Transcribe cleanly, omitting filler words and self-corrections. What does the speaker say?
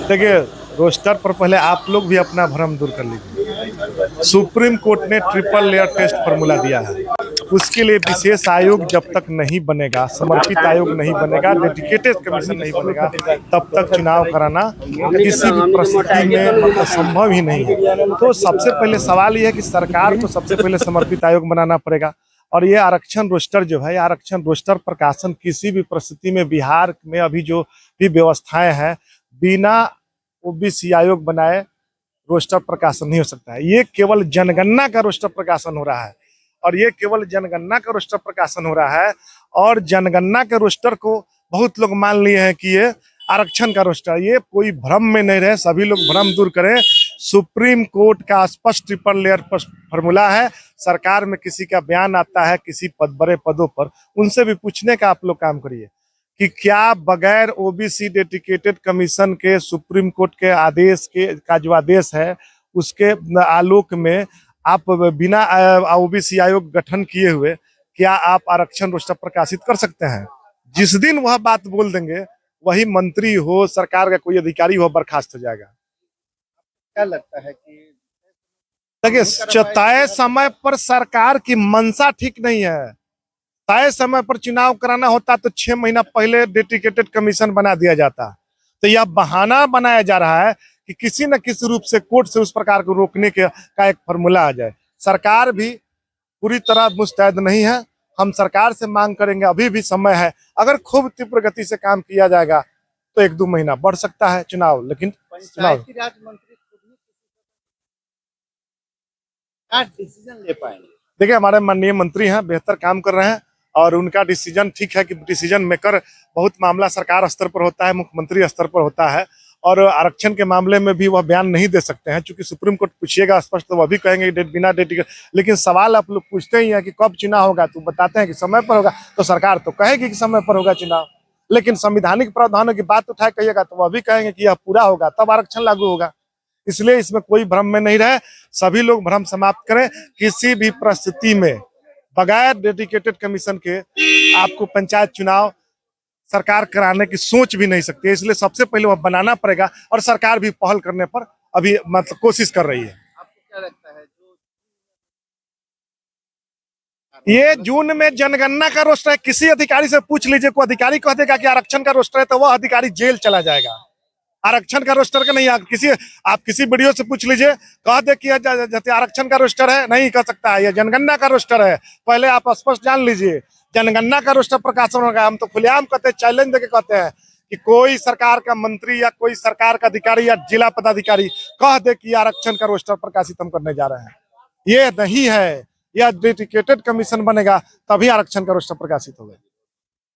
देखिए, रोस्टर पर पहले आप लोग भी अपना भ्रम दूर कर लीजिए। सुप्रीम कोर्ट ने ट्रिपल लेयर टेस्ट फार्मूला दिया है। उसके लिए विशेष आयोग जब तक नहीं बनेगा, समर्पित आयोग नहीं बनेगा, डेडिकेटेड कमीशन नहीं बनेगा, तब तक चुनाव कराना किसी भी परिस्थिति में मतलब संभव ही नहीं है। तो सबसे पहले सवाल यह है कि सरकार को सबसे पहले समर्पित आयोग बनाना पड़ेगा। और ये आरक्षण रोस्टर जो है, आरक्षण रोस्टर प्रकाशन किसी भी परिस्थिति में बिहार में अभी जो भी व्यवस्थाएं हैं, बिना ओबीसी आयोग बनाए रोस्टर प्रकाशन नहीं हो सकता है। ये केवल जनगणना का रोस्टर प्रकाशन हो रहा है, और ये केवल जनगणना का रोस्टर प्रकाशन हो रहा है। और जनगणना के रोस्टर को बहुत लोग मान लिए हैं कि ये आरक्षण का रोस्टर। ये कोई भ्रम में नहीं रहे, सभी लोग भ्रम दूर करें। सुप्रीम कोर्ट का स्पष्ट ट्रिपल लेयर फॉर्मूला है। सरकार में किसी का बयान आता है किसी बड़े पदों पर, उनसे भी पूछने का आप लोग काम करिए कि क्या बगैर ओबीसी डेडिकेटेड कमीशन के सुप्रीम कोर्ट के आदेश के का जो आदेश है उसके आलोक में आप बिना ओबीसी आयोग गठन किए हुए क्या आप आरक्षण रोस्टर प्रकाशित कर सकते हैं? जिस दिन वह बात बोल देंगे, वही मंत्री हो, सरकार का कोई अधिकारी हो, बर्खास्त हो जाएगा। क्या लगता है कि देखिए, तय समय पर सरकार की मंशा ठीक नहीं है। तय समय पर चुनाव कराना होता तो 6 महीना पहले डेडिकेटेड कमीशन बना दिया जाता। तो यह बहाना बनाया जा रहा है कि किसी न किसी रूप से कोर्ट से उस प्रकार को रोकने का एक फॉर्मूला आ जाए। सरकार भी पूरी तरह मुस्तैद नहीं है। हम सरकार से मांग करेंगे, अभी भी समय है। अगर खूब तीव्र गति से काम किया जाएगा तो 1-2 महीना बढ़ सकता है चुनाव, लेकिन चुनाव पंचायती राज मंत्री खुद ही क्या डिसीजन ले पाएंगे? देखिए, हमारे माननीय मंत्री हैं, बेहतर काम कर रहे हैं, और उनका डिसीजन ठीक है कि डिसीजन मेकर बहुत मामला सरकार स्तर पर होता है, मुख्यमंत्री स्तर पर होता है। और आरक्षण के मामले में भी वह बयान नहीं दे सकते हैं, क्योंकि सुप्रीम कोर्ट पूछिएगा स्पष्ट तो वह भी कहेंगे बिना डेट। लेकिन सवाल आप लोग पूछते ही हैं कि कब चुनाव होगा, तो बताते हैं कि समय पर होगा, तो सरकार तो कहेगी कि समय पर होगा चुनाव। लेकिन संविधानिक प्रावधानों की बात उठाए कहिएगा तो वह भी कहेंगे कि यह पूरा होगा तब आरक्षण लागू होगा। इसलिए इसमें कोई भ्रम में नहीं रहे, सभी लोग भ्रम समाप्त करें। किसी भी परिस्थिति में बगैर डेडिकेटेड कमीशन के आपको पंचायत चुनाव सरकार कराने की सोच भी नहीं सकती है। इसलिए सबसे पहले वह बनाना पड़ेगा, और सरकार भी पहल करने पर अभी मतलब कोशिश कर रही है। आपको क्या लगता है ये जून में जनगणना का रोस्टर है, किसी अधिकारी से पूछ लीजिए, कोई अधिकारी कह देगा कि आरक्षण का रोस्टर है तो वह अधिकारी जेल चला जाएगा। आरक्षण का रोस्टर का नहीं, आप किसी वीडियो से पूछ लीजिए, कह दे कि जैसे आरक्षण का रोस्टर है, नहीं कह सकता है। यह जनगणना का रोस्टर है, पहले आप स्पष्ट जान लीजिए। जनगणना का रोस्टर प्रकाशन होगा। हम तो खुलेआम कहते हैं, चैलेंज देके कहते हैं कि कोई सरकार का मंत्री या कोई सरकार का अधिकारी या जिला पदाधिकारी कह दे कि आरक्षण का रोस्टर प्रकाशित हम करने जा रहे हैं, ये नहीं है। यह डेडिकेटेड कमीशन बनेगा तभी आरक्षण का रोस्टर प्रकाशित होगा।